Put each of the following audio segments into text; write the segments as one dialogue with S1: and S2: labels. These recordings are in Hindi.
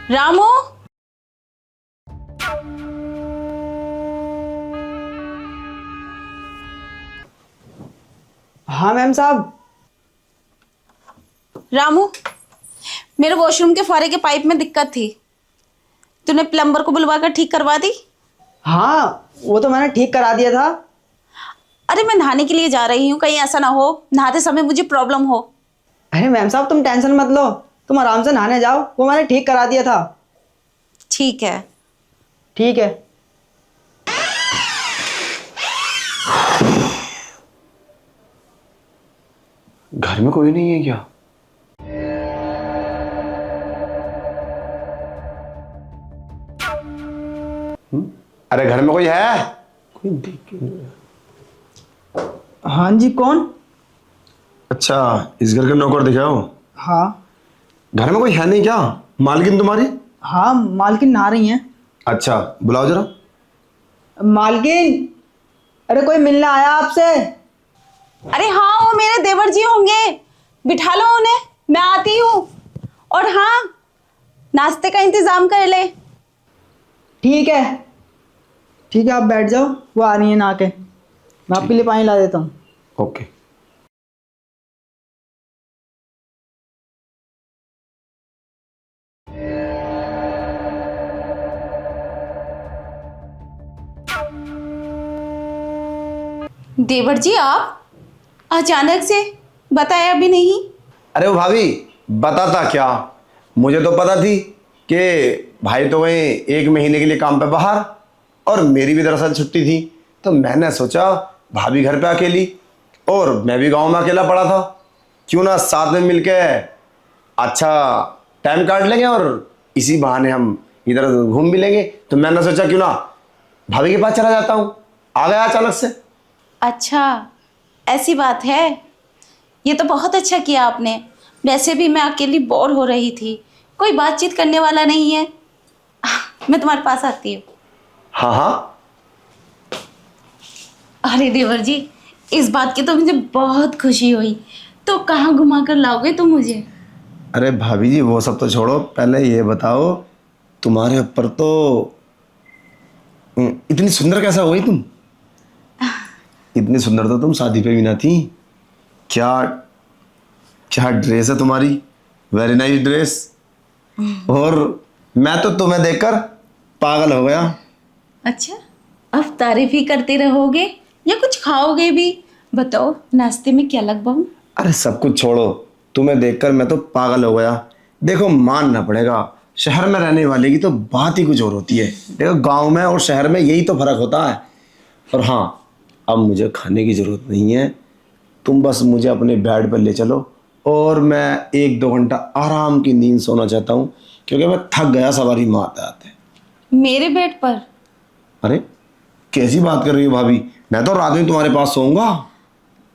S1: रामू।
S2: हाँ मैम साहब।
S1: रामू, मेरे वॉशरूम के फुहारे के पाइप में दिक्कत थी। तूने प्लम्बर को बुलवा कर ठीक करवा दी?
S2: हाँ वो तो मैंने ठीक करा दिया था।
S1: अरे मैं नहाने के लिए जा रही हूँ, कहीं ऐसा ना हो नहाते समय मुझे प्रॉब्लम हो।
S2: अरे मैम साहब तुम टेंशन मत लो, तुम आराम से नहाने जाओ, वो मैंने ठीक करा दिया था।
S1: ठीक है।
S2: ठीक है।
S3: घर में कोई नहीं है क्या? अरे घर में कोई है? कोई देख के नहीं।
S2: हाँ जी, कौन?
S3: अच्छा, इस घर के नौकर दिखाओ।
S2: हाँ।
S3: घर में कोई है नहीं क्या? मालकिन तुम्हारी?
S2: हाँ मालकिन नहा रही हैं।
S3: अच्छा, बुलाओ जरा।
S2: मालकिन, अरे कोई मिलने आया आपसे।
S1: अरे हाँ, वो मेरे देवर जी होंगे, बिठा लो उन्हें, मैं आती हूँ। और हाँ, नाश्ते का इंतजाम कर ले।
S2: ठीक है। ठीक है आप बैठ जाओ, वो आ रही है नहा के, मैं आपके लिए पानी ला देता हूँ।
S3: ओके।
S1: देवर जी, आप अचानक से बताया भी नहीं?
S3: अरे वो भाभी, बताता क्या, मुझे तो पता थी कि भाई तो वहीं 1 महीने के लिए काम पे बाहर, और मेरी भी दरअसल छुट्टी थी, तो मैंने सोचा भाभी घर पे अकेली और मैं भी गांव में अकेला पड़ा था, क्यों ना साथ में मिलके अच्छा टाइम काट लेंगे और इसी बहाने हम इधर घूम भी लेंगे। तो मैंने सोचा क्यों ना भाभी के पास चला जाता हूँ, आ गया अचानक से।
S1: अच्छा, ऐसी बात है। ये तो बहुत अच्छा किया आपने। वैसे भी मैं अकेली बोर हो रही थी, कोई बातचीत करने वाला नहीं है। मैं तुम्हारे पास आती हूँ।
S3: हाँ हाँ।
S1: अरे देवर जी, इस बात की तो मुझे बहुत खुशी हुई। तो कहाँ घुमा कर लाओगे तुम मुझे?
S3: अरे भाभी जी, वो सब तो छोड़ो, पहले ये बताओ तुम्हारे ऊपर तो इतनी सुंदर कैसा हुई तुम? इतनी सुंदर तो तुम शादी पे भी ना थी। क्या क्या ड्रेस है तुम्हारी, वेरी नाइस ड्रेस। और मैं तो तुम्हें देखकर पागल हो गया।
S1: अच्छा, अब तारीफ ही करते रहोगे या कुछ खाओगे भी? बताओ, नाश्ते में क्या लगवाऊं?
S3: अरे सब कुछ छोड़ो, तुम्हें देखकर मैं तो पागल हो गया। देखो मानना पड़ेगा, शहर में रहने वाले की तो बात ही कुछ और होती है। देखो गांव में और शहर में यही तो फर्क होता है। और हाँ, अब मुझे खाने की जरूरत नहीं है, तुम बस मुझे अपने बेड पर ले चलो और मैं 1-2 घंटा आराम की नींद सोना चाहता हूँ, क्योंकि मैं थक गया सवारी में आते आते।
S1: मेरे बेड पर?
S3: अरे कैसी बात कर रही हो भाभी, मैं तो रात में तुम्हारे पास सोऊंगा।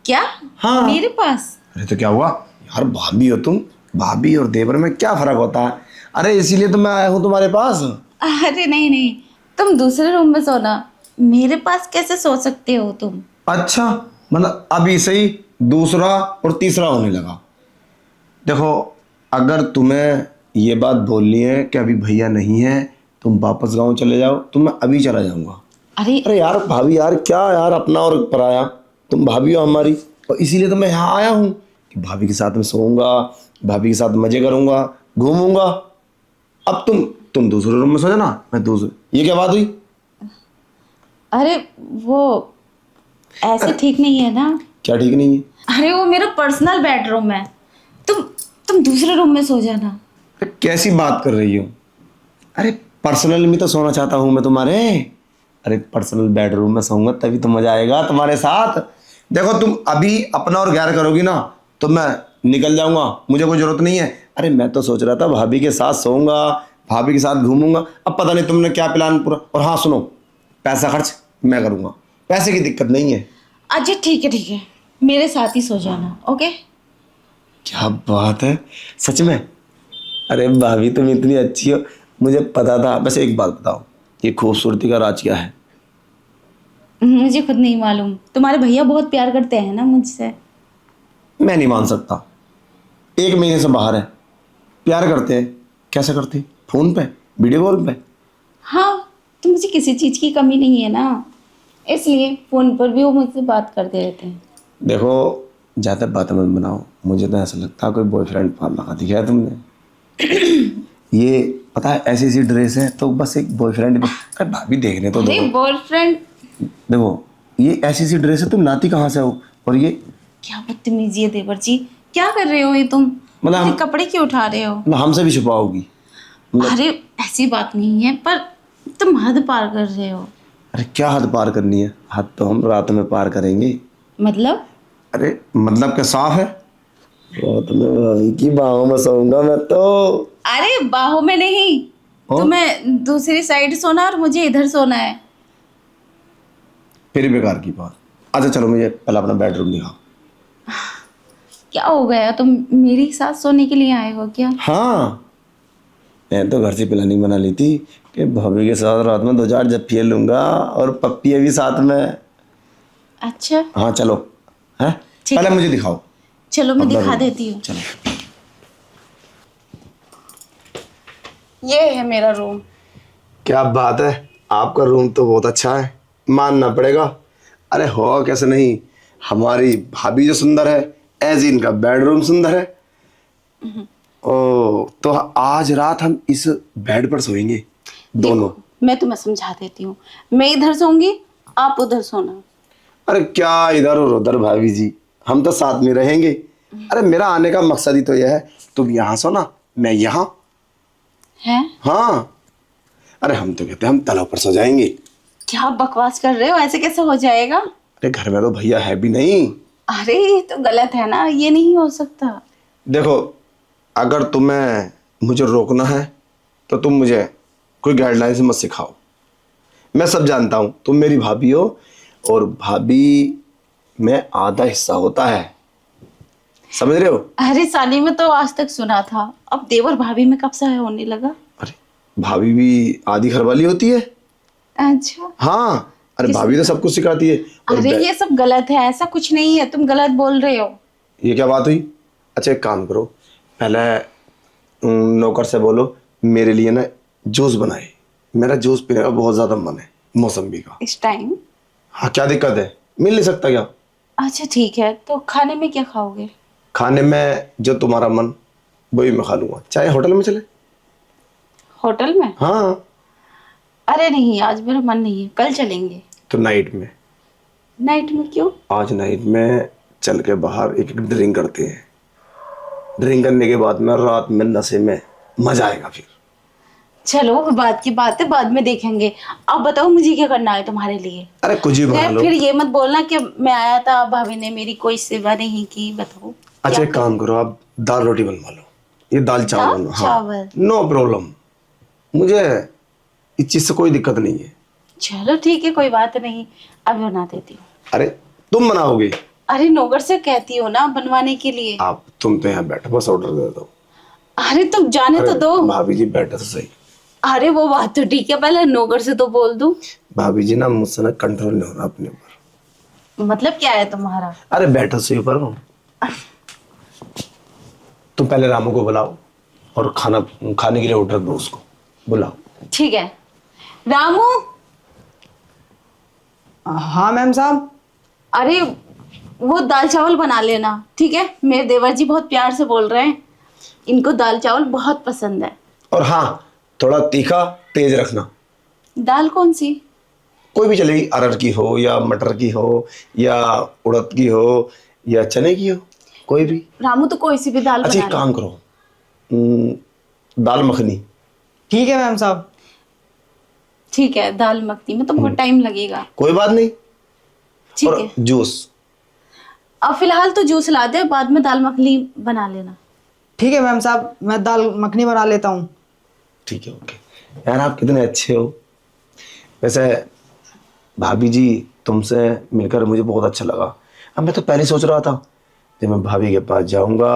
S1: क्या?
S3: हाँ।
S1: मेरे पास?
S3: अरे तो क्या हुआ यार, भाभी हो तुम, भाभी और देवर में क्या फर्क होता है? अरे इसीलिए तो मैं आया हूँ तुम्हारे पास।
S1: अरे नहीं नहीं, तुम दूसरे रूम में सोना, मेरे पास कैसे सो सकते हो तुम?
S3: अच्छा, मतलब अभी से ही दूसरा और तीसरा होने लगा। देखो, अगर तुम्हें ये बात बोलनी है कि अभी भैया नहीं है, तुम वापस गांव चले जाओ, तो मैं अभी चला जाऊंगा।
S1: अरे
S3: अरे यार भाभी यार, क्या यार अपना और पराया, तुम भाभी हो हमारी, और इसीलिए तो मैं यहाँ आया हूँ कि भाभी के साथ में सोऊंगा, भाभी के साथ मजे करूंगा, घूमूंगा। अब तुम दूसरे रूम में सो जाना, मैं दूसरे। ये क्या बात हुई?
S1: अरे वो ऐसे ठीक नहीं है ना।
S3: क्या ठीक नहीं है?
S1: अरे वो मेरा पर्सनल बेडरूम है, तुम दूसरे रूम में सो जाना।
S3: अरे कैसी बात कर रही हो? अरे पर्सनल में तो सोना चाहता हूँ मैं तुम्हारे। अरे पर्सनल बेडरूम में सोऊंगा तभी तो मजा आएगा तुम्हारे साथ। देखो तुम अभी अपना और गैर करोगी ना तो मैं निकल जाऊंगा, मुझे कोई जरूरत नहीं है। अरे मैं तो सोच रहा था भाभी के साथ सोऊंगा, भाभी के साथ घूमूंगा। अब पता नहीं तुमने क्या प्लान पूरा। और हाँ सुनो, पैसा खर्च मैं करूंगा, पैसे की दिक्कत नहीं है।
S1: अच्छा ठीक है ठीक है, मेरे साथ ही सो जाना, ओके?
S3: क्या बात है, सच में? अरे भाभी तुम इतनी अच्छी हो, मुझे पता था। बस एक बात बताओ, ये खूबसूरती का राज क्या है?
S1: मुझे खुद नहीं मालूम, तुम्हारे भैया बहुत प्यार करते हैं ना मुझसे।
S3: मैं नहीं मान सकता, 1 महीने से बाहर है, प्यार करते हैं? कैसे करते? फोन पे, वीडियो कॉल पे।
S1: हाँ, तो मुझे किसी चीज़ की कमी नहीं है ना, इसलिए फ़ोन पर भी वो मुझसे बात करते रहते हैं।
S3: देखो ज़्यादा बात मत बनाओ, मुझे तो ऐसा लगता है कोई बॉयफ्रेंड पाल रखा दिखा है तुमने। ये पता है ऐसी ऐसी ड्रेस है तो बस एक बॉयफ्रेंड। अरे भाभी देखने तो
S1: अरे
S3: दो।
S1: बॉयफ्रेंड,
S3: देखो ये ऐसी ऐसी ड्रेस है, तुम लाती कहाँ से हो? और ये
S1: क्या बदतमीजी है देवर जी, क्या कर रहे हो ये तुम?
S3: मतलब
S1: मुझे कपड़े क्यों उठा रहे हो?
S3: मतलब हमसे भी छुपाओगी?
S1: अरे ऐसी बात नहीं है, पर तुम हद पार कर रहे हो।
S3: अरे क्या हद पार करनी है? हद तो हम रात में पार करेंगे।
S1: मतलब?
S3: अरे मतलब क्या साफ है? रात में भाभी की बाहों में सोऊंगा मैं तो।
S1: अरे बाहों में नहीं,
S3: और?
S1: तुम्हें दूसरी साइड सोना और मुझे इधर सोना है।
S3: फिर बेकार की बात। अच्छा चलो मुझे पहले अपना बेडरूम दिखाओ।
S1: क्या हो गया, तुम मेरे साथ सोने के लिए आए हो क्या?
S3: हाँ, मैं तो घर से प्लानिंग बना ली थी कि भाभी के साथ रात में 2-4 जप्पियाँ लूंगा और पप्पियाँ भी साथ में।
S1: अच्छा
S3: हाँ चलो। हैं?
S1: ठीक
S3: पहले
S1: है।
S3: मुझे दिखाओ
S1: चलो मैं
S3: अपना
S1: दिखा
S3: रूम।
S1: देती हूँ।
S3: चलो।
S1: ये है मेरा रूम।
S3: क्या बात है, आपका रूम तो बहुत अच्छा है, मानना पड़ेगा। अरे हो कैसे नहीं, हमारी भाभी जो सुंदर है ऐसे इनका बेडरूम सुंदर है। ओ तो आज रात हम इस बेड पर सोएंगे दोनों।
S1: मैं तुम्हें समझा देती हूँ, मैं इधर सोऊंगी, आप उधर सोना।
S3: अरे क्या इधर और उधर भाभी जी, हम तो साथ में रहेंगे। अरे मेरा आने का मकसद ही तो यह है, तुम यहाँ सोना मैं यहाँ।
S1: है?
S3: हाँ, अरे हम तो कहते हैं हम तलव पर सो जाएंगे।
S1: क्या बकवास कर रहे हो, ऐसे कैसे हो जाएगा?
S3: अरे घर में तो भैया है भी नहीं।
S1: अरे ये तो गलत है ना, ये नहीं हो सकता।
S3: देखो अगर तुम्हें मुझे रोकना है तो तुम मुझे कोई गाइडलाइन से मत सिखाओ। मैं सब जानता हूँ, तुम मेरी भाभी हो और भाभी में आधा हिस्सा होता है, समझ रहे हो?
S1: अरे साली में तो आज तक सुना था, अब देवर भाभी में कब से होने लगा?
S3: अरे भाभी भी आधी घरवाली होती है।
S1: अच्छा।
S3: हाँ, अरे
S1: किसने
S3: भाभी तो
S1: कहा?
S3: सब कुछ सिखाती है। और
S1: अरे ये सब गलत है, ऐसा कुछ नहीं है, तुम गलत बोल रहे हो।
S3: ये क्या बात हुई? अच्छा एक काम करो, पहले नौकर से बोलो मेरे लिए ना जूस बनाए, मेरा जूस पीने का बहुत ज्यादा मन है मौसम्बी का।
S1: इस टाइम?
S3: हाँ क्या दिक्कत है, मिल नहीं सकता क्या?
S1: अच्छा ठीक है, तो खाने में क्या खाओगे?
S3: खाने में जो तुम्हारा मन वही मैं खा लूंगा, चाहे होटल में चले।
S1: होटल में?
S3: हाँ
S1: अरे नहीं, आज मेरा मन नहीं है, कल चलेंगे।
S3: तो नाइट में।
S1: नाइट में क्यों?
S3: आज नाइट में चल के बाहर एक एक ड्रिंक करते हैं, ड्रिंक करने के बाद में रात में नशे में मजा आएगा फिर।
S1: चलो वो बात की बात है, बाद में देखेंगे। अब बताओ मुझे क्या करना है तुम्हारे लिए?
S3: अरे कुछ भी बना लो।
S1: फिर ये मत बोलना कि मैं आया था भाभी ने मेरी कोई सेवा नहीं की। बताओ
S3: अच्छा एक काम करो, आप दाल रोटी बनवा लो, ये दाल चावल
S1: दाल
S3: बनवा। हाँ
S1: चावल?
S3: नो प्रॉब्लम, मुझे इस चीज से कोई दिक्कत नहीं है।
S1: चलो ठीक है, कोई बात नहीं, अब बना देती हूँ।
S3: अरे तुम बनाओगे?
S1: अरे नौकर से कहती हो ना बनवाने के लिए।
S3: आप तुम तो यहाँ बैठो, बस ऑर्डर दे दो।
S1: अरे तुम जाने तो
S3: अरे
S1: दो।
S3: भाभी जी बैठो तो सही।
S1: अरे वो बात तो ठीक है, पहले नौकर से तो बोल दूं।
S3: भाभी जी ना मुझसे ना कंट्रोल नहीं हो रहा अपने ऊपर।
S1: मतलब क्या है तुम्हारा?
S3: अरे बैठो सही ऊपर हो। तुम पहले रामू को बुलाओ और खाना खाने के लिए ऑर्डर दो, उसको बुलाओ।
S1: ठीक है। रामू,
S2: हाँ मैम साहब।
S1: अरे वो दाल चावल बना लेना, ठीक है? मेरे देवर जी बहुत प्यार से बोल रहे हैं, इनको दाल चावल बहुत पसंद है।
S3: और हाँ थोड़ा तीखा तेज रखना।
S1: दाल कौन सी?
S3: कोई भी चलेगी, अरहर की हो या मटर की हो या उड़द की हो या चने की हो, कोई भी।
S1: रामू तो कोई सी भी दाल
S3: अच्छा
S1: बना
S3: एक
S1: ले।
S3: काम करो, दाल मखनी।
S2: ठीक है मैम साहब।
S1: ठीक है, दाल मखनी में तो बहुत टाइम लगेगा।
S3: कोई बात नहीं।
S1: ठीक
S3: और
S1: है,
S3: जूस।
S1: अब फिलहाल तो जूस ला दे, बाद में दाल मखनी बना लेना।
S2: ठीक है मैम साहब, मैं दाल मखनी बना लेता हूँ।
S3: ठीक है ओके। यार आप कितने अच्छे हो। वैसे भाभी जी तुमसे मिलकर मुझे बहुत अच्छा लगा। अब मैं तो पहले सोच रहा था जब मैं भाभी के पास जाऊंगा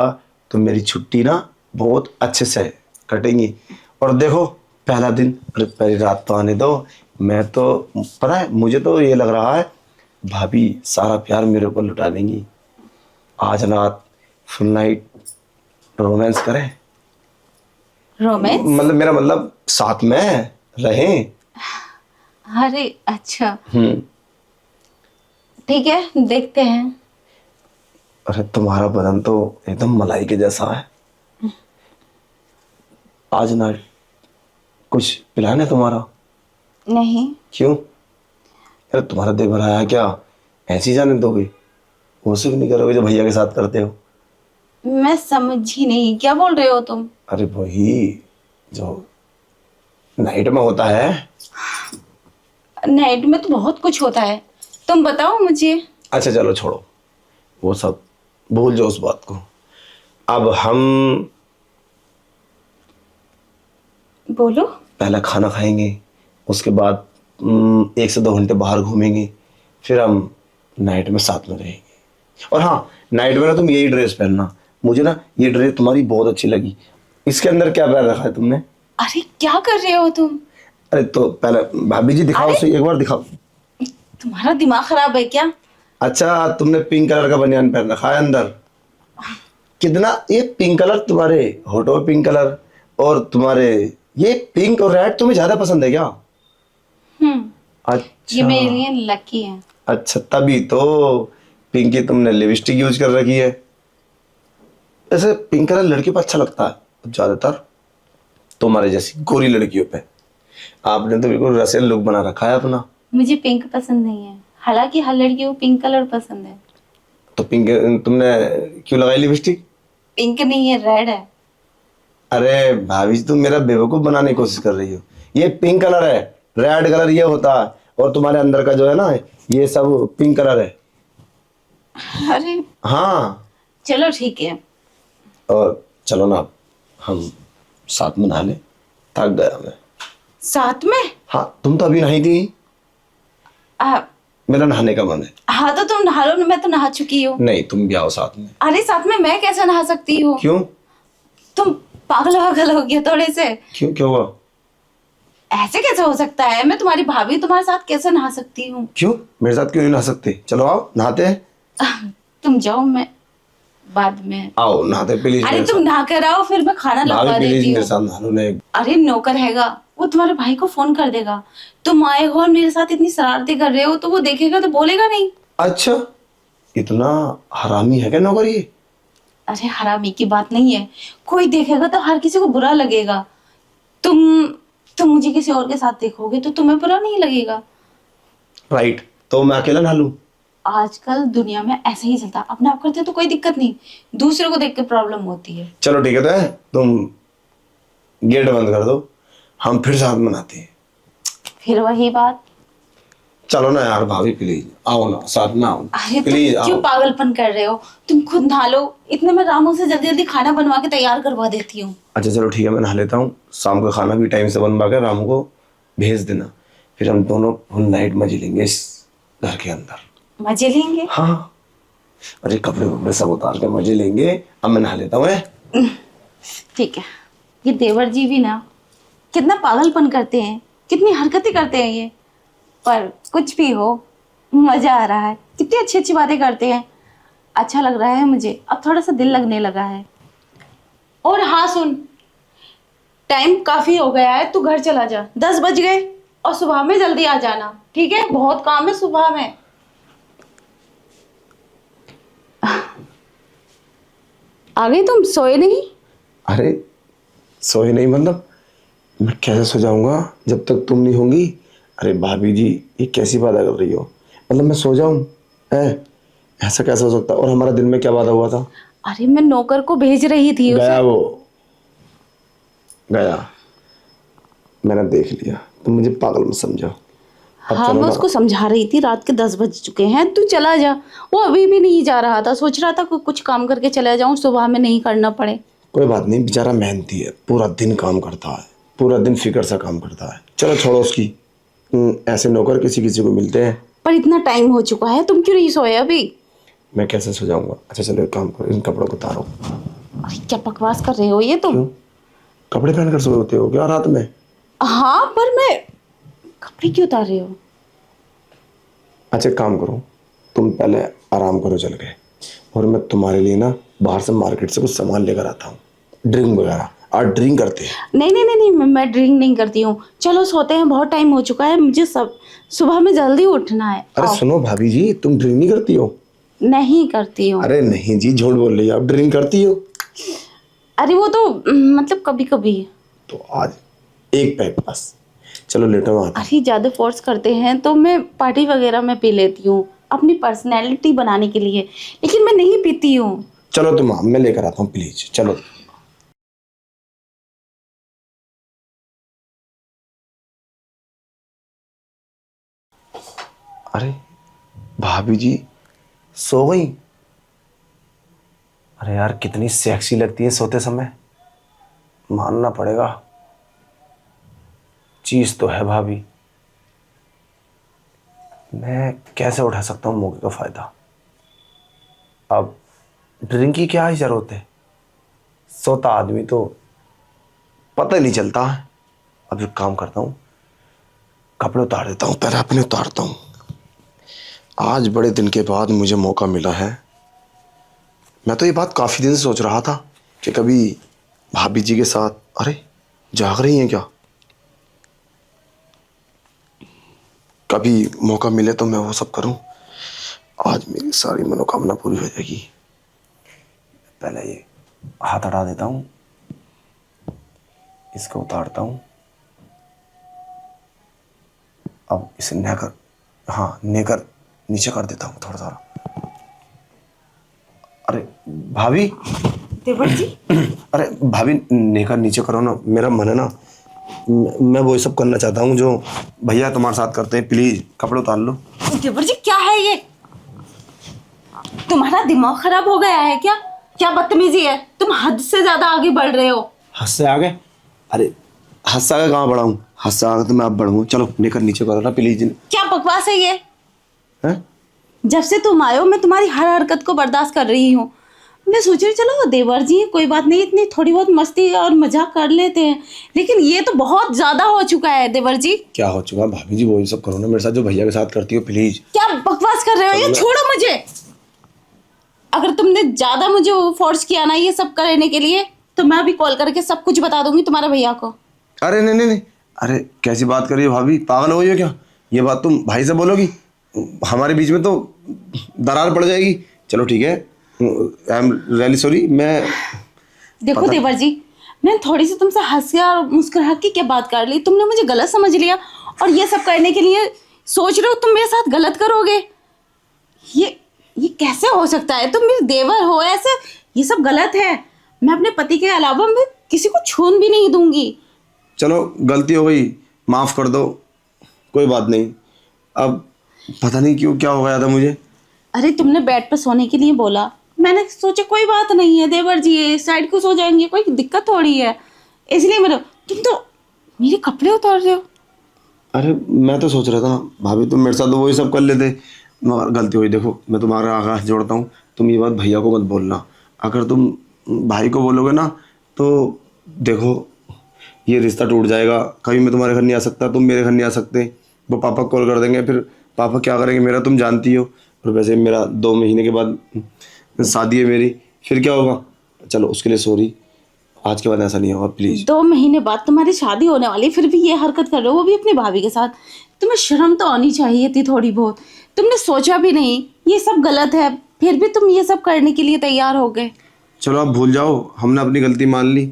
S3: तो मेरी छुट्टी ना बहुत अच्छे से कटेंगी। और देखो पहला दिन, अरे पहली रात तो आने दो। मैं तो पता है मुझे तो ये लग रहा है भाभी सारा प्यार मेरे ऊपर लुटा देंगी। आज रात फुल नाइट रोमांस करें।
S1: रोमांस?
S3: मतलब मेरा मतलब साथ में रहें।
S1: अरे अच्छा,
S3: हम्म।
S1: ठीक है, देखते हैं।
S3: अरे तुम्हारा बदन तो एकदम मलाई के जैसा है। आज ना कुछ प्लान है तुम्हारा?
S1: नहीं।
S3: क्यों? अरे तुम्हारा दिल भरा है क्या? ऐसी जाने दोगे? वो सिर्फ नहीं करोगे जो भैया के साथ करते हो?
S1: मैं समझी नहीं, क्या बोल रहे हो तुम?
S3: अरे वही जो नाइट में होता है।
S1: नाइट में तो बहुत कुछ होता है, तुम बताओ मुझे।
S3: अच्छा चलो छोड़ो वो सब, भूल जाओ उस बात को। अब हम
S1: बोलो।
S3: पहला खाना खाएंगे, उसके बाद 1 से 2 घंटे बाहर घूमेंगे, फिर हम नाइट में साथ में रहेंगे। और हाँ, नाइट में ना तुम यही ड्रेस पहनना। मुझे ना ये ड्रेस तुम्हारी बहुत अच्छी लगी। इसके अंदर क्या पहन रखा है तुमने?
S1: अरे क्या कर रहे हो तुम?
S3: अरे तो पहले भाभी जी दिखाओ,
S1: अरे!
S3: उसे एक बार दिखाओ।
S1: तुम्हारा दिमाग खराब है क्या?
S3: अच्छा तुमने पिंक कलर का बनियान पहन रखा है अंदर। कितना ये पिंक कलर, तुम्हारे होठों पे पिंक कलर, और तुम्हारे ये पिंक और रेड तुम्हें ज्यादा पसंद है क्या?
S1: ये
S3: अच्छा
S1: मेरे लिए लकी है।
S3: अच्छा, तभी तो पिंक की तुमने लिपस्टिक यूज कर रखी है। ऐसे पिंक कलर लड़की पर अच्छा लगता है ज्यादातर, तुम्हारे जैसी गोरी लड़कियों पे। आपने तो बिल्कुल रसियन लुक बना रखा है अपना।
S1: मुझे पिंक पसंद नहीं है, हालांकि हर लड़की को पिंक कलर पसंद है।
S3: तो पिंक तुमने क्यों लगाई लिपस्टिक?
S1: पिंक नहीं है, रेड है।
S3: अरे भाभी जी, तुम मेरा बेवकूफ बनाने की कोशिश कर रही हो। ये पिंक कलर है, रेड कलर ये होता है, और तुम्हारे अंदर का जो है ना, ये सब पिंक कलर है।
S1: अरे
S3: हाँ,
S1: चलो ठीक है।
S3: और चलो ना हम साथ में नहा ले, थक गया मैं।
S1: साथ में?
S3: हाँ, तुम तो अभी नहाई थी,
S1: आ,
S3: मेरा नहाने का मन है।
S1: हाँ तो तुम नहा लो ना, मैं तो नहा चुकी हूँ।
S3: नहीं, तुम भी आओ साथ में।
S1: अरे साथ में मैं कैसे नहा सकती हूँ?
S3: क्यों?
S1: तुम पागल वागल हो गया थोड़े से।
S3: क्यों, क्या हुआ?
S1: ऐसे कैसे हो सकता है? मैं तुम्हारी भाभी, तुम्हारे साथ कैसे नहा सकती हूँ?
S3: क्यों मेरे साथ क्यों नहीं नहा सकते? चलो आओ नहाते हैं।
S1: तुम जाओ, मैं बाद में।
S3: आओ नहाते प्लीज।
S1: अरे तुम नहा कर आओ, फिर मैं खाना लगवा
S3: भाभी प्लीज
S1: देती
S3: मेरे
S1: हूँ।
S3: साथ नहा लो ना।
S1: अरे नौकर हैगा, वो तुम्हारे भाई को फोन कर देगा। तुम आए हो और मेरे साथ इतनी शरारतें कर रहे हो, तो वो देखेगा तो बोलेगा नहीं?
S3: अच्छा, इतना हरामी है क्या नौकर ये?
S1: अरे हरामी की बात नहीं है, कोई देखेगा तो हर किसी को बुरा लगेगा। तुम मुझे किसी और के साथ देखोगे तो तुम्हें बुरा नहीं लगेगा?
S3: राइट, तो मैं अकेला नहा लूं?
S1: आजकल दुनिया में ऐसे ही चलता, अपने आप करते तो कोई दिक्कत नहीं, दूसरे को देख के प्रॉब्लम होती है।
S3: चलो ठीक है, तो है तुम गेट बंद कर दो, हम फिर साथ में नहाते हैं।
S1: फिर वही बात।
S3: चलो ना यार भाभी, प्लीज आओ ना, साथ में आओ
S1: अरे
S3: प्लीज
S1: तुम क्यों
S3: आओ।
S1: पागलपन कर रहे हो? तुम खुद नहा लो, इतने में रामू से जल्दी जल्दी खाना बनवा के तैयार करवा देती हूँ।
S3: अच्छा चलो ठीक है, मैं नहा लेता हूँ। शाम का खाना भी टाइम से बनवा कर रामू को भेज देना, फिर हम दोनों फुल नाइट मजे लेंगे इस घर के अंदर।
S1: मजे लेंगे?
S3: हाँ, अरे कपड़े वपड़े सब उतार के मजे लेंगे। अब मैं नहा लेता हूँ।
S1: ठीक है। ये देवर जी भी ना कितना पागलपन करते हैं, कितनी हरकतें करते हैं ये, पर कुछ भी हो मजा आ रहा है। कितनी अच्छी अच्छी बातें करते हैं, अच्छा लग रहा है मुझे। अब थोड़ा सा दिल लगने लगा है। और हाँ सुन, टाइम काफी हो गया है, तू घर चला जा, 10 बज गए, और सुबह में जल्दी आ जाना, ठीक है? बहुत काम है सुबह में। आ गई तुम? सोए नहीं?
S3: अरे सोए नहीं मतलब मैं कैसे सो जाऊंगा जब तक तुम नहीं होंगी? अरे भाभी जी, ये कैसी बात कर रही हो? मतलब मैं सो जाऊं? ऐसा कैसे हो सकता? और हमारा दिन में क्या वादा हुआ था?
S1: अरे मैं नौकर को भेज रही थी
S3: गया,
S1: उसे।
S3: वो गया, मैंने देख लिया। तुम मुझे पागल मत समझो। अब
S1: हाँ
S3: चलो
S1: मैं
S3: ना।
S1: उसको समझा रही थी, रात के 10 बज चुके हैं, तू चला जा। वो अभी भी नहीं जा रहा था, सोच रहा था कि कुछ काम करके चला जाऊं, सुबह में नहीं करना पड़े।
S3: कोई बात नहीं, बेचारा मेहनती है, पूरा दिन काम करता है, पूरा दिन फिक्र सा काम करता है। चलो छोड़ो उसकी। ऐसे नौकर किसी किसी को मिलते हैं।
S1: पर इतना टाइम हो चुका है, तुम क्यों नहीं सोए अभी?
S3: मैं कैसे सो जाऊंगा? अच्छा चलो एक काम करो, इन कपड़ों को उतारो।
S1: अरे क्या बकवास कर रहे हो ये तुम?
S3: क्यों? कपड़े पहन कर सो होते हो क्या रात में?
S1: हाँ पर मैं कपड़े क्यों उतार रहे हो?
S3: अच्छा एक काम करो, तुम पहले आराम करो चल के, और मैं तुम्हारे लिए ना बाहर से मार्केट से कुछ सामान लेकर आता हूँ, ड्रिंक वगैरह। आज ड्रिंक करते हैं।
S1: नहीं नहीं नहीं नहीं, मैं ड्रिंक नहीं करती हूँ। चलो सोते हैं, बहुत टाइम हो चुका है, मुझे सब सुबह में जल्दी उठना है।
S3: अरे
S1: आओ।
S3: सुनो भाभी जी, तुम ड्रिंक नहीं करती हो?
S1: नहीं करती हूँ।
S3: अरे नहीं जी, झूठ बोल रही हो, आप ड्रिंक करती हो?
S1: अरे वो तो मतलब कभी कभी।
S3: तो आज एक पैक बस। चलो लेटो वहाँ।
S1: अरे ज़्यादा फोर्स करते हैं तो मैं पार्टी वगैरह में पी लेती हूँ अपनी पर्सनैलिटी बनाने के लिए, लेकिन मैं नहीं पीती हूँ।
S3: चलो तुम, मैं लेकर आता हूँ प्लीज, चलो। अरे भाभी जी सो गई? अरे यार कितनी सेक्सी लगती है सोते समय, मानना पड़ेगा। चीज तो है भाभी। मैं कैसे उठा सकता हूँ मौके का फायदा? अब ड्रिंक की क्या ही जरूरत है, सोता आदमी तो पता ही नहीं चलता है। अब एक काम करता हूँ, कपड़े उतार देता हूँ, पहले अपने उतारता हूँ। आज बड़े दिन के बाद मुझे मौका मिला है। मैं तो ये बात काफी दिन से सोच रहा था कि कभी भाभी जी के साथ। अरे जाग रही हैं क्या? कभी मौका मिले तो मैं वो सब करूं। आज मेरी सारी मनोकामना पूरी हो जाएगी। पहले ये हाथ हटा देता हूं, इसको उतारता हूं। अब इसे नेकर, हाँ नेकर नीचे कर देता हूं थोड़ा सा। अरे भाभी।
S1: देवर जी।
S3: अरे भाभी नेकर नीचे करो ना, मेरा मन है ना, मैं वो सब करना चाहता हूँ जो भैया तुम्हारे साथ करते हैं। प्लीज कपड़े उतार लो।
S1: देवर जी क्या है ये? तुम्हारा दिमाग खराब हो गया है क्या? क्या बदतमीजी है, तुम हद से ज्यादा आगे बढ़ रहे हो।
S3: हद से आगे? अरे हद से आगे कहाँ बढ़ा हूँ? हद से आगे तो मैं अब बढ़ूँ। चलो नेकर नीचे करो ना प्लीज।
S1: क्या बकवास है ये?
S3: हैं?
S1: जब से तुम आए हो मैं तुम्हारी हर हरकत को बर्दाश्त कर रही हूँ। मैं सोच रही चलो देवर जी हैं, कोई बात नहीं, इतनी थोड़ी बहुत मस्ती और मजाक कर लेते हैं, लेकिन ये तो बहुत ज्यादा हो चुका है देवर जी।
S3: क्या हो चुका भाभी जी? वही सब करो ना मेरे साथ जो भैया के साथ करती हो प्लीज।
S1: क्या बकवास कर रहे हो? ये छोड़ो मुझे। अगर तुमने ज्यादा मुझे फोर्स किया ना ये सब करने के लिए तो मैं अभी कॉल करके सब कुछ बता दूंगी तुम्हारे भैया को।
S3: अरे नहीं नहीं नहीं, अरे कैसी बात कर रही हो भाभी? पागल हो गई हो क्या? ये बात तुम भाई से बोलोगी? हमारे बीच में तो दरार पड़ जाएगी। चलो ठीक है, आई एम रियली सॉरी। मैं
S1: देखो देवर जी, मैं थोड़ी सी तुमसे हंस के और मुस्कुरा के क्या बात कर ली, तुमने मुझे गलत समझ लिया और ये सब करने के लिए सोच रहे हो तुम मेरे साथ गलत करोगे। ये कैसे हो सकता है? तुम मेरे देवर हो ऐसे, ये सब गलत है। मैं अपने पति के अलावा मैं किसी को छून भी नहीं दूंगी।
S3: चलो गलती हो गई, माफ कर दो, कोई बात नहीं। अब पता नहीं क्यों क्या हो गया था मुझे।
S1: अरे तुमने बेड पर सोने के लिए बोला, मैंने सोचा कोई बात नहीं है देवर जी, ये साइड को सो जाएंगे, कोई दिक्कत थोड़ी है, इसलिए मेरे तुम तो मेरे कपड़े उतार रहे हो।
S3: अरे मैं तो सोच रहा था भाभी तुम मेरे साथ तो वही सब कर लेते, मगर गलती हुई। देखो मैं तुम्हारा आगाह जोड़ता हूँ, तुम ये बात भैया को मत बोलना। अगर तुम भाई को बोलोगे ना तो देखो ये रिश्ता टूट जाएगा। कभी मैं तुम्हारे घर नहीं आ सकता, तुम मेरे घर नहीं आ सकते। वो पापा कॉल कर देंगे, फिर पापा क्या करेंगे मेरा तुम जानती हो। और वैसे मेरा 2 महीने के बाद शादी है मेरी, फिर क्या होगा? चलो उसके लिए सॉरी, आज के बाद ऐसा नहीं होगा प्लीज।
S1: 2 महीने बाद तुम्हारी शादी होने वाली, फिर भी ये हरकत कर रहे हो, वो भी अपनी भाभी के साथ। तुम्हें शर्म तो आनी चाहिए थी थोड़ी बहुत। तुमने सोचा भी नहीं ये सब गलत है, फिर भी तुम ये सब करने के लिए तैयार हो गए।
S3: चलो आप भूल जाओ, हमने अपनी गलती मान ली,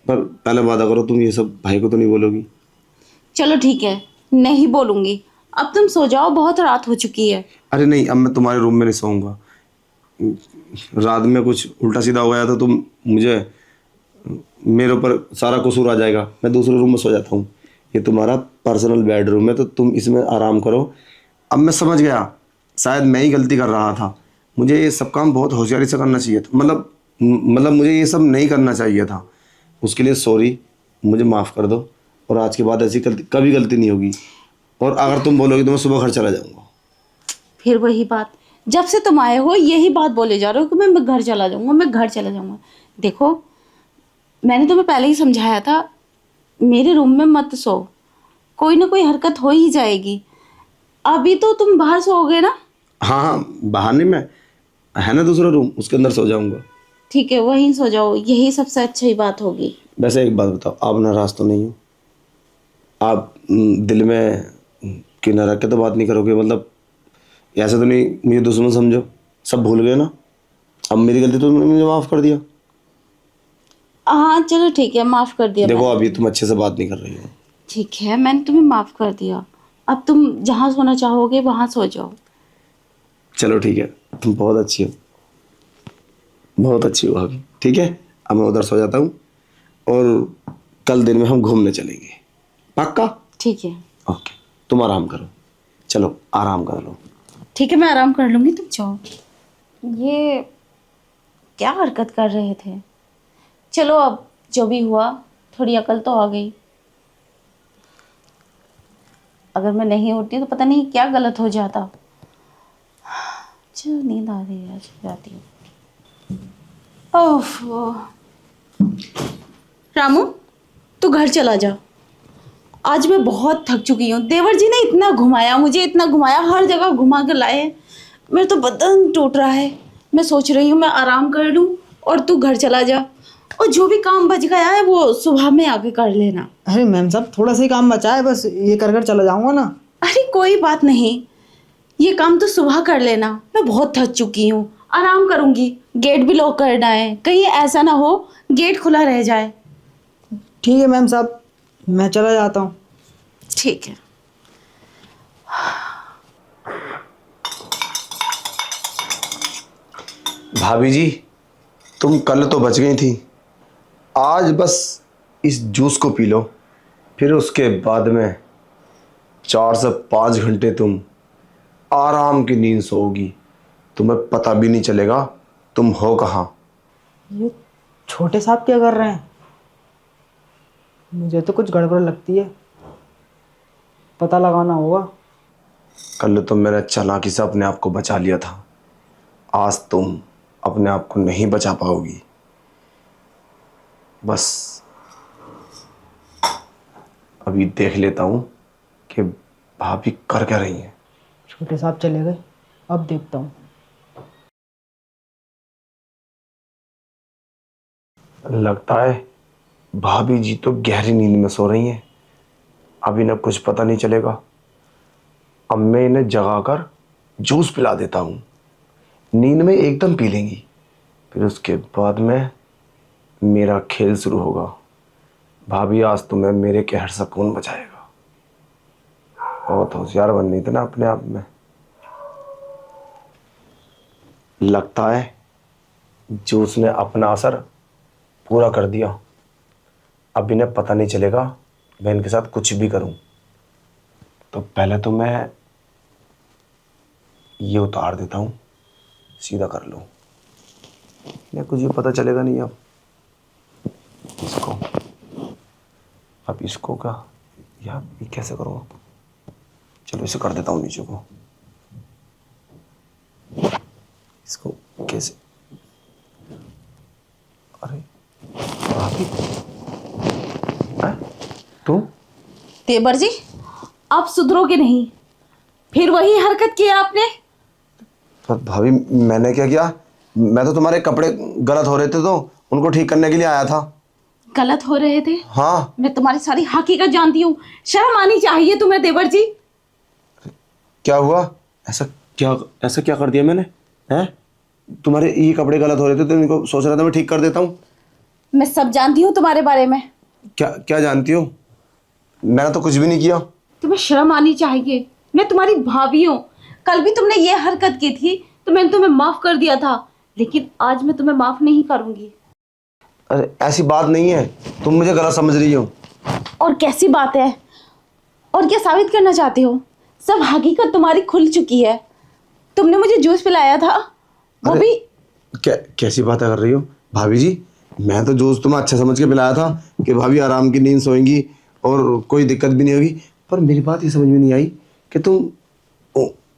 S3: पर पहले वादा करो तुम ये सब भाई को तो नहीं बोलोगी।
S1: चलो ठीक है, नहीं बोलूंगी। अब तुम सो जाओ, बहुत रात हो चुकी है।
S3: अरे नहीं, अब मैं तुम्हारे रूम में नहीं सोऊंगा। रात में कुछ उल्टा सीधा हो गया तो तुम मुझे, मेरे ऊपर सारा कसूर आ जाएगा। मैं दूसरे रूम में सो जाता हूँ, ये तुम्हारा पर्सनल बेडरूम है तो तुम इसमें आराम करो। अब मैं समझ गया, शायद मैं ही गलती कर रहा था। मुझे ये सब काम बहुत होशियारी से करना चाहिए था, मतलब मुझे ये सब नहीं करना चाहिए था। उसके लिए सॉरी, मुझे माफ़ कर दो और आज के बाद ऐसी कभी गलती नहीं होगी। और अगर तुम बोलोगे तो मैं सुबह घर चला जाऊँगा।
S1: फिर वही बात, जब से तुम आए हो यही बात बोले जा रहे हो कि मैं घर चला जाऊंगा, मैं घर चला जाऊंगा। देखो मैंने तुम्हें पहले ही समझाया था, मेरे रूम में मत सो, कोई ना कोई हरकत हो ही जाएगी। अभी तो तुम बाहर सोओगे ना?
S3: हाँ हाँ, बाहर नहीं, मैं है ना दूसरा रूम, उसके अंदर सो जाऊँगा।
S1: ठीक है, वहीं सो जाओ, यही सबसे अच्छी बात होगी।
S3: वैसे एक बात बताओ, आप नाराज तो नहीं हो? आप दिल में किना रख के तो बात नहीं करोगे? मतलब ऐसे तो नहीं मुझे दुश्मन समझो, सब भूल गए ना? अब मेरी गलती तो तुमने मुझे माफ़ कर दिया।
S1: हाँ चलो ठीक है, माफ़ कर दिया
S3: देखो
S1: मैंने।
S3: अभी तुम अच्छे से बात नहीं कर रही हो।
S1: ठीक है, मैंने तुम्हें माफ़ कर दिया। अब तुम जहाँ सोना चाहोगे वहाँ सो जाओ।
S3: चलो ठीक है, तुम बहुत अच्छी हो, बहुत अच्छी हो अभी। ठीक है, अब मैं उधर सो जाता हूँ और कल दिन में हम घूमने चलेंगे, पक्का?
S1: ठीक है।
S3: ओके, तुम आराम करो, चलो आराम कर लो।
S1: ठीक है, मैं आराम कर लूँगी, तुम जाओ। ये क्या हरकत कर रहे थे? चलो अब जो भी हुआ, थोड़ी अकल तो आ गई। अगर मैं नहीं उठती तो पता नहीं क्या गलत हो जाता। चलो नींद आ रही है, आज जाती हूँ। ओह रामू, तू घर चला जा। आज मैं बहुत थक चुकी हूँ। देवर जी ने इतना घुमाया मुझे, इतना घुमाया, हर जगह घुमा कर लाए। मेरा तो बदन टूट रहा है। मैं सोच रही हूँ मैं आराम कर लूँ और तू घर चला जा, और जो भी काम बच गया है वो सुबह में आके कर लेना।
S2: अरे मैम साहब, थोड़ा सा ही काम बचा है, बस ये कर कर चला जाऊंगा ना।
S1: अरे कोई बात नहीं, ये काम तो सुबह कर लेना। मैं बहुत थक चुकी हूँ, आराम करूँगी। गेट भी लॉक करना है, कहीं ऐसा ना हो गेट खुला रह जाए।
S2: ठीक है मैम साहब, मैं चला जाता हूँ।
S1: ठीक है।
S3: भाभी जी, तुम कल तो बच गई थी, आज बस इस जूस को पी लो, फिर उसके बाद में 4 से 5 घंटे तुम आराम की नींद सोओगी। तुम्हें पता भी नहीं चलेगा तुम हो कहाँ।
S2: ये छोटे साहब क्या कर रहे हैं? मुझे तो कुछ गड़बड़ लगती है, पता लगाना होगा।
S3: कल तो मैंने चालाकी से अपने आप को बचा लिया था, आज तुम अपने आप को नहीं बचा पाओगी। बस अभी देख लेता हूँ कि भाभी कर क्या रही हैं।
S2: छोटे साहब चले गए, अब देखता हूँ।
S3: लगता है भाभी जी तो गहरी नींद में सो रही हैं, अब इन्हें कुछ पता नहीं चलेगा। अब मैं इन्हें जगाकर जूस पिला देता हूँ, नींद में एकदम पी लेंगी, फिर उसके बाद में मेरा खेल शुरू होगा। भाभी आज तुम्हें मेरे कहर से कौन बचाएगा? बहुत होशियार बन रही थी ना अपने आप में। लगता है जूस ने अपना असर पूरा कर दिया, अब इन्हें पता नहीं चलेगा मैं इनके साथ कुछ भी करूं। तो पहले तो मैं ये उतार देता हूं, सीधा कर लूं, इन्हें कुछ भी पता चलेगा नहीं। अब इसको क्या यार, ये कैसे करूँ? चलो इसे कर देता हूँ नीचे को। इसको कैसे? अरे भाभी, तुम?
S1: देवर जी, आप सुधरोगे नहीं, फिर वही हरकत की आपने।
S3: पर भाभी मैंने क्या किया? मैं तो तुम्हारे कपड़े गलत हो रहे थे तो उनको ठीक करने के लिए आया था।
S1: गलत हो रहे थे?
S3: हाँ।
S1: मैं तुम्हारी सारी हकीकत जानती हूँ, शर्म आनी चाहिए तुम्हें देवर जी।
S3: क्या हुआ? ऐसा क्या कर दिया मैंने? हैं? तुम्हारे ये कपड़े गलत हो रहे थे तो इनको सोच रहा था मैं ठीक कर देता हूँ।
S1: मैं सब जानती हूँ तुम्हारे बारे में।
S3: क्या क्या जानती हो? मैंने तो कुछ भी नहीं किया।
S1: तुम्हें शर्म आनी चाहिए, मैं तुम्हारी भाभी हूँ। कल भी तुमने ये हरकत की थी तो मैंने तुम्हें माफ कर दिया था, लेकिन आज मैं तुम्हें माफ नहीं करूंगी।
S3: अरे ऐसी बात नहीं है, तुम मुझे गलत समझ रही हो।
S1: और कैसी बात है? और क्या साबित करना चाहते हो? सब हकीकत तुम्हारी खुल चुकी है। तुमने मुझे जूस पिलाया था, वो
S3: अरे,
S1: भी।
S3: कैसी बातें कर रही हो भाभी जी? मैं तो जूस तुम्हें अच्छा समझ के पिलाया था कि भाभी आराम की नींद सोएंगी और कोई दिक्कत भी नहीं होगी। पर मेरी बात ये समझ में नहीं आई कि तुम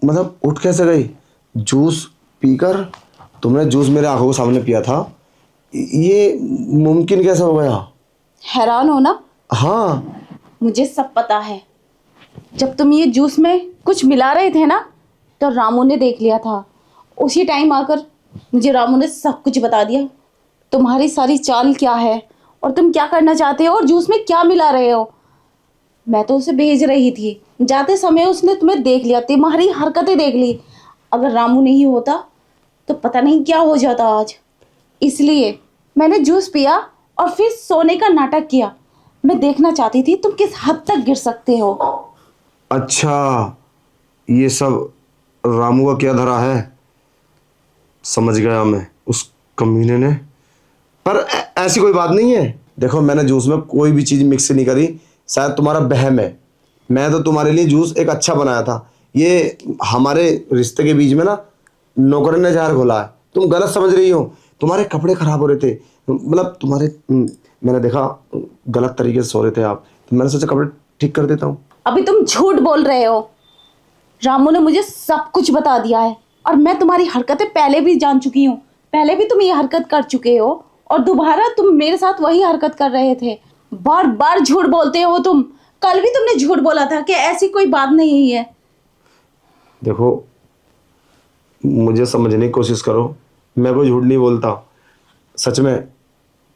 S3: मतलब उठ कैसे गई? जूस पीकर तुमने जूस मेरे आंखों के सामने पिया था, ये मुमकिन कैसे हो गया?
S1: हैरान हो ना?
S3: हाँ।
S1: मुझे सब पता है। जब तुम ये जूस में कुछ मिला रहे थे ना, तो रामू ने देख लिया था। उसी टाइम आकर मुझे रामू ने सब कुछ बता दिया तुम्हारी सारी चाल क्या है और तुम क्या करना चाहते हो और जूस में क्या मिला रहे हो। मैं तो उसे भेज रही थी, जाते समय उसने तुम्हें देख लिया, तुम्हारी हरकतें देख ली। अगर रामू नहीं होता तो पता नहीं क्या हो जाता आज। इसलिए मैंने जूस पिया और फिर सोने का नाटक किया। मैं देखना चाहती थी तुम किस हद तक गिर सकते हो।
S3: अच्छा, ये सब रामू का क्या धरा है, समझ गया मैं। उस कमीने ने, पर ऐसी कोई बात नहीं है। देखो, मैंने जूस में कोई भी चीज़ मिक्स नहीं करी, शायद तुम्हारा वहम है। मैं तो तुम्हारे लिए जूस एक अच्छा बनाया था। ये हमारे रिश्ते के बीच में ना नौकर ने जहर घोला है। तुम गलत समझ रही हो। तुम्हारे कपड़े खराब हो रहे थे, मतलब तुम्हारे मैंने देखा गलत तरीके से सो रहे थे आप, तो मैंने सोचा कपड़े ठीक कर देता हूँ।
S1: अभी तुम झूठ बोल रहे हो। रामू ने मुझे सब कुछ बता दिया है और मैं तुम्हारी हरकतें पहले भी जान चुकी हूँ। पहले भी तुम ये हरकत कर चुके हो और दोबारा तुम मेरे साथ वही हरकत कर रहे थे। बार बार झूठ बोलते हो तुम। कल भी तुमने झूठ बोला था कि ऐसी कोई बात नहीं है।
S3: देखो, मुझे समझने की कोशिश करो, मैं कोई झूठ नहीं बोलता। सच में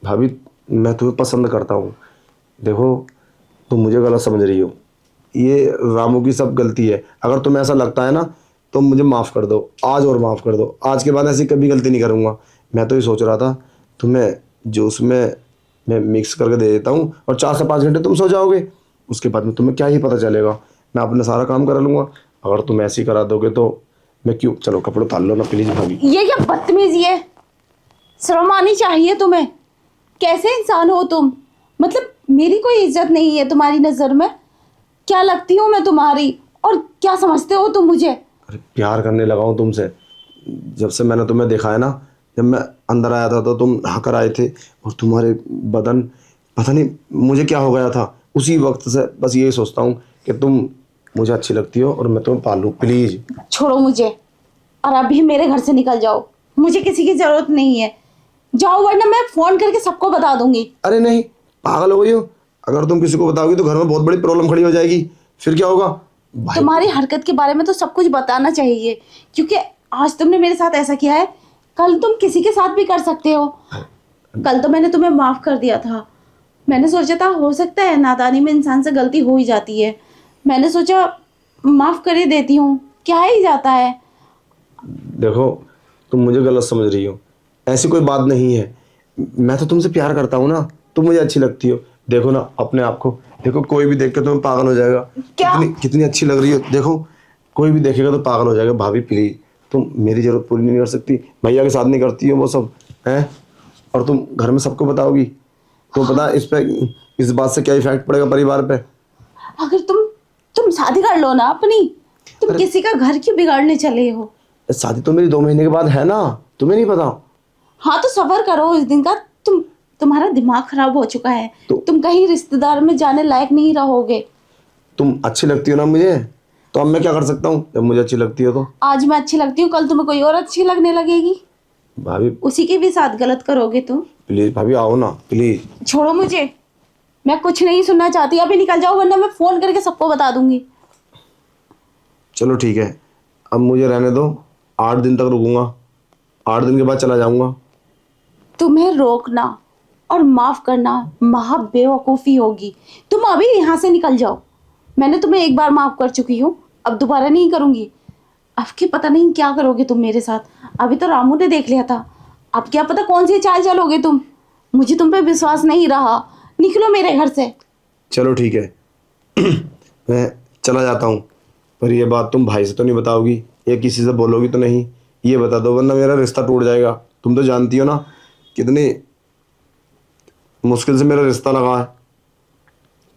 S3: भाभी, मैं तुम्हें पसंद करता हूँ। देखो, तुम मुझे गलत समझ रही हो। ये रामू की सब गलती है। अगर तुम्हें ऐसा लगता है ना तो मुझे माफ़ कर दो, आज और माफ़ कर दो। आज के बाद ऐसी कभी गलती नहीं करूँगा। मैं तो ये सोच रहा था तुम्हें जूस में मैं मिक्स करके दे देता हूँ और 4 से 5 घंटे तुम सो जाओगे। उसके बाद में तुम्हें क्या ही पता चलेगा। मैं अपना सारा काम करा लूँगा। अगर तुम ऐसे ही करा दोगे तो मैं क्यों। चलो कपड़े उतार लो ना प्लीज़ भाभी।
S1: ये क्या बदतमीजी है। शर्म आनी चाहिए तुम्हें। कैसे इंसान हो तुम। मतलब मेरी कोई इज्जत नहीं है तुम्हारी नज़र में। क्या लगती हूँ मैं तुम्हारी और क्या समझते हो तुम मुझे।
S3: अरे प्यार करने लगा हूँ तुमसे। जब से मैंने तुम्हें देखा है ना, जब मैं अंदर आया था तो तुम नहाकर आए थे और तुम्हारे बदन, पता नहीं मुझे क्या हो गया था। उसी वक्त से बस यही सोचता हूँ कि तुम मुझे अच्छी लगती हो और मैं तुम्हें पालूँ। प्लीज़
S1: छोड़ो मुझे और अभी मेरे घर से निकल जाओ। मुझे किसी की ज़रूरत नहीं है। जाओ वरना मैं फ़ोन करके सबको बता दूंगी।
S3: अरे नहीं, पागल हो गई हो। अगर तुम किसी को बताओगी तो घर में बहुत बड़ी प्रॉब्लम खड़ी हो जाएगी। फिर क्या होगा भाई।
S1: तुम्हारी हरकत के बारे में तो सब कुछ बताना चाहिए, क्योंकि आज तुमने मेरे साथ ऐसा किया है, कल तुम किसी के साथ भी कर सकते हो। कल तो मैंने तुम्हें माफ़ कर दिया था। मैंने सोचा था हो सकता है नादानी में इंसान से गलती हो ही जाती है। मैंने सोचा माफ़ कर ही देती हूँ, क्या ही जाता है।
S3: देखो, तुम मुझे गलत समझ रही हो। ऐसी कोई बात नहीं है। मैं तो तुमसे प्यार करता हूँ ना, तुम मुझे अच्छी लगती हो। देखो ना अपने आप को, देखो कोई भी देख के तुम्हें पागल हो जाएगा।
S1: क्या?
S3: कितनी अच्छी लग रही हो। देखो कोई भी देखेगा तो पागल हो जाएगा। भाभी प्लीज, तुम मेरी जरूरत पूरी नहीं कर सकती, भैया के साथ नहीं करती हो वो सब हैं, और तुम घर में सबको बताओगी तो पता इस पे, इस बात से क्या इफेक्ट पड़ेगा परिवार पे।
S1: अगर तुम शादी कर लो ना अपनी, तुम किसी का घर क्यों बिगाड़ने चले हो।
S3: शादी तो मेरी 2 महीने के बाद है ना, तुम्हें नहीं पता।
S1: हाँ तो सबर करो उस दिन का। तुम्हारा दिमाग खराब हो चुका है। तुम कहीं रिश्तेदार में जाने लायक नहीं रहोगे।
S3: तुम अच्छी लगती हो ना मुझे, तो अब मैं क्या कर सकता हूँ। जब मुझे अच्छी लगती हो तो
S1: आज मैं अच्छी लगती हूँ, कल तुम्हें कोई और अच्छी लगने लगेगी।
S3: भाभी
S1: उसी के भी साथ गलत करोगे तुम।
S3: प्लीज, भाभी आओ ना प्लीज।
S1: छोड़ो मुझे, मैं कुछ नहीं सुनना चाहती। अभी निकल जाओ वरना मैं फोन करके सबको बता दूंगी।
S3: चलो ठीक है, अब मुझे रहने दो, 8 दिन तक रुकूंगा, 8 दिन के बाद चला जाऊंगा।
S1: तुम्हें रोकना और माफ करना महा बेवकूफ़ी होगी। तुम अभी यहाँ से निकल जाओ। मैंने तुम्हें एक बार माफ कर चुकी हूँ, अब दोबारा नहीं करूँगी। अब की पता नहीं क्या करोगे तुम मेरे साथ। अभी तो रामू ने देख लिया था, अब क्या पता कौन सी चाल चलोगे तुम। मुझे तुम पे विश्वास नहीं रहा। निकलो मेरे घर से।
S3: चलो ठीक है मैं चला जाता हूँ, पर ये बात तुम भाई से तो नहीं बताओगी या किसी से बोलोगी तो नहीं, ये बता दो वरना मेरा रिश्ता टूट जाएगा। तुम तो जानती हो ना कितनी मुश्किल से मेरा रिश्ता लगा है।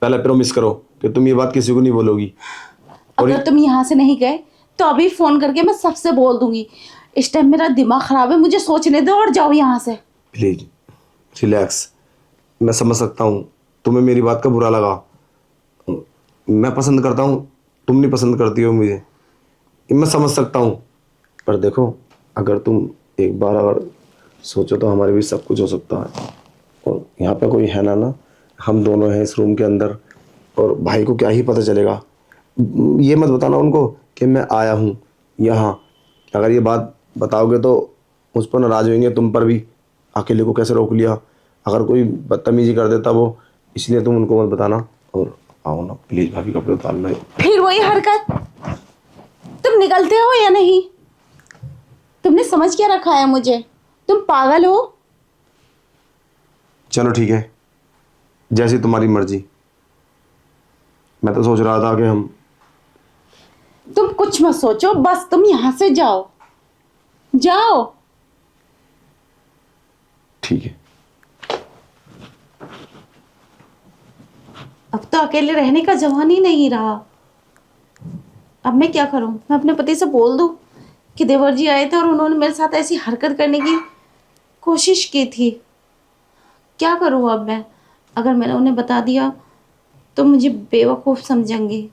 S3: पहले प्रॉमिस करो कि तुम ये बात किसी को नहीं बोलोगी।
S1: अगर तुम यहाँ से नहीं गए तो अभी फ़ोन करके मैं सबसे बोल दूंगी। इस टाइम मेरा दिमाग ख़राब है, मुझे सोचने दो और जाओ यहाँ से।
S3: Please relax. मैं समझ सकता हूँ तुम्हें मेरी बात का बुरा लगा। मैं पसंद करता हूँ, तुम नहीं पसंद करती हो मुझे, ये मैं समझ सकता हूँ। पर देखो, अगर तुम एक बार अगर सोचो तो हमारे बीच सब कुछ हो सकता है। और यहाँ पे कोई है ना, हम दोनों हैं इस रूम के अंदर, और भाई को क्या ही पता चलेगा। ये मत बताना उनको कि मैं आया हूँ यहाँ। अगर ये बात बताओगे तो मुझ पर नाराज होंगे, तुम पर भी। अकेले को कैसे रोक लिया, अगर कोई बदतमीजी कर देता वो, इसलिए तुम उनको मत बताना। और आओ ना प्लीज भाभी, कपड़े उतार लो।
S1: फिर वही हरकत, तुम निकलते हो या नहीं? तुमने समझ क्या रखा है मुझे? तुम पागल हो?
S3: चलो ठीक है, जैसी तुम्हारी मर्जी। मैं तो सोच रहा था कि हम,
S1: तुम कुछ मत सोचो, बस तुम यहां से जाओ, जाओ।
S3: ठीक है।
S1: अब तो अकेले रहने का जवान ही नहीं रहा। अब मैं क्या करूं? मैं अपने पति से बोल दूं कि देवर जी आए थे और उन्होंने मेरे साथ ऐसी हरकत करने की कोशिश की थी? क्या करूं अब मैं? अगर मैंने उन्हें बता दिया तो मुझे बेवकूफ़ समझेंगे।